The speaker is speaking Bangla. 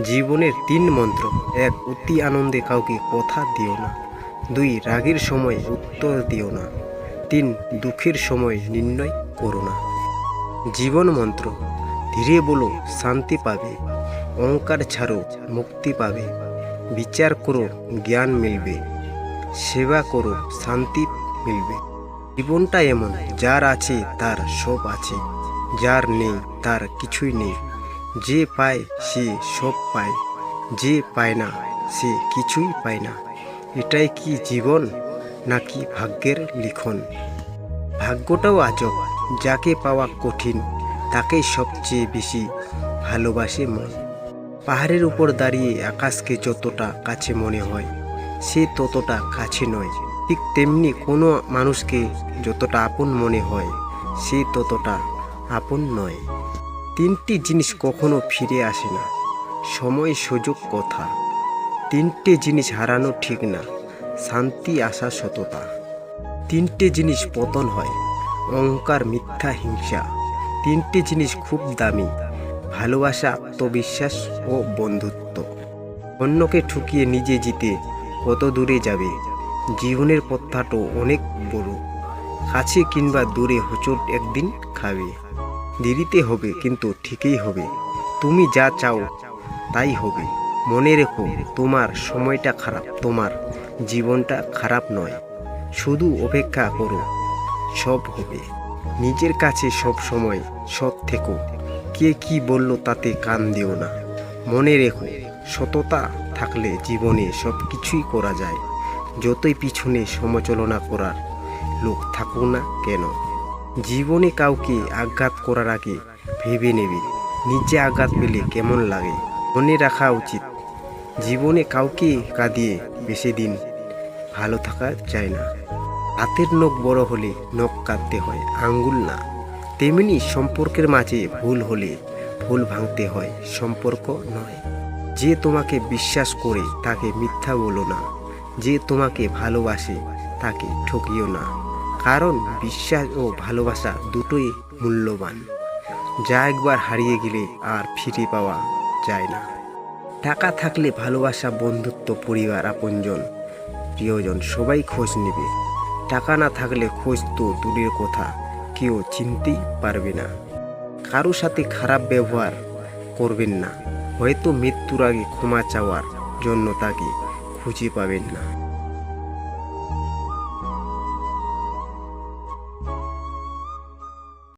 জীবনের ৩ মন্ত্র। ১. অতি আনন্দে কাউকে কথা দিও না। ২. রাগের সময় উত্তর দিও না। ৩. দুঃখের সময় নির্ণয় করো না। জীবন মন্ত্র। ধীরে বলো, শান্তি পাবে। অহংকার ছাড়ো, মুক্তি পাবে। বিচার করো, জ্ঞান মিলবে। সেবা করো, শান্তি মিলবে। জীবনটা এমন, যার আছে তার সব আছে, যার নেই তার কিছুই নেই। যে পায় সে সব পায়, যে পায় না সে কিছুই পায় না। এটাই কি জীবন, নাকি ভাগ্যের লিখন? ভাগ্যটাও আজব, যাকে পাওয়া কঠিন তাকেই সবচেয়ে বেশি ভালোবাসে মন। পাহাড়ের উপর দাঁড়িয়ে আকাশকে যতটা কাছে মনে হয়, সে ততটা কাছে নয়। ঠিক তেমনি কোনো মানুষকে যতটা আপন মনে হয়, সে ততটা আপন নয়। ৩টি জিনিস কখনো ফিরে আসে না: সময়, সুযোগ, কথা। ৩টে জিনিস হারানো ঠিক না: শান্তি, আশা, সততা। ৩টে জিনিস পতন হয়: অহংকার, মিথ্যা, হিংসা। ৩টে জিনিস খুব দামি: ভালোবাসা, আত্মবিশ্বাস ও বন্ধুত্ব। অন্যকে ঠুকিয়ে নিজে জিতে কত দূরে যাবে? জীবনের পথটাও অনেক বড়, কাছে কিংবা দূরে হোঁচট একদিন খাবে। দেরিতে হবে, কিন্তু ঠিকই হবে। তুমি যা চাও তাই হবে। মনে রেখো, তোমার সময়টা খারাপ, তোমার জীবনটা খারাপ নয়। শুধু অপেক্ষা করো, সব হবে। নিজের কাছে সব সময় সৎ থেকো। কে কি বলল তাতে কান দিও না। মনে রেখো, সততা থাকলে জীবনে সব কিছুই করা যায়, যতই পিছনে সমালোচনা করার লোক থাকুক না কেন। জীবনে কাউকে আঘাত করার আগে ভেবে নেবে, নিজে আঘাত পেলে কেমন লাগে। মনে রাখা উচিত, জীবনে কাউকে কাঁদিয়ে বেশি দিন ভালো থাকা যায় না। হাতের নখ বড় হলে নখ কাটতে হয়, আঙ্গুল না। তেমনি সম্পর্কের মাঝে ভুল হলে ভুল ভাঙতে হয়, সম্পর্ক নয়। যে তোমাকে বিশ্বাস করে তাকে মিথ্যা বলো না। যে তোমাকে ভালোবাসে তাকে ঠকিও না। কারণ বিশ্বাস ও ভালোবাসা দুটোই মূল্যবান, যা একবার হারিয়ে গেলে আর ফিরে পাওয়া যায় না। টাকা থাকলে ভালোবাসা, বন্ধুত্ব, পরিবার, আপনজন, প্রিয়জন সবাই খোঁজ নেবে। টাকা না থাকলে খোঁজ তো দূরের কথা, কেউ চিনতেই পারবে না। কারো সাথে খারাপ ব্যবহার করবেন না, হয়তো মৃত্যুর আগে ক্ষমা চাওয়ার জন্য তাকে খুঁজে পাবেন না।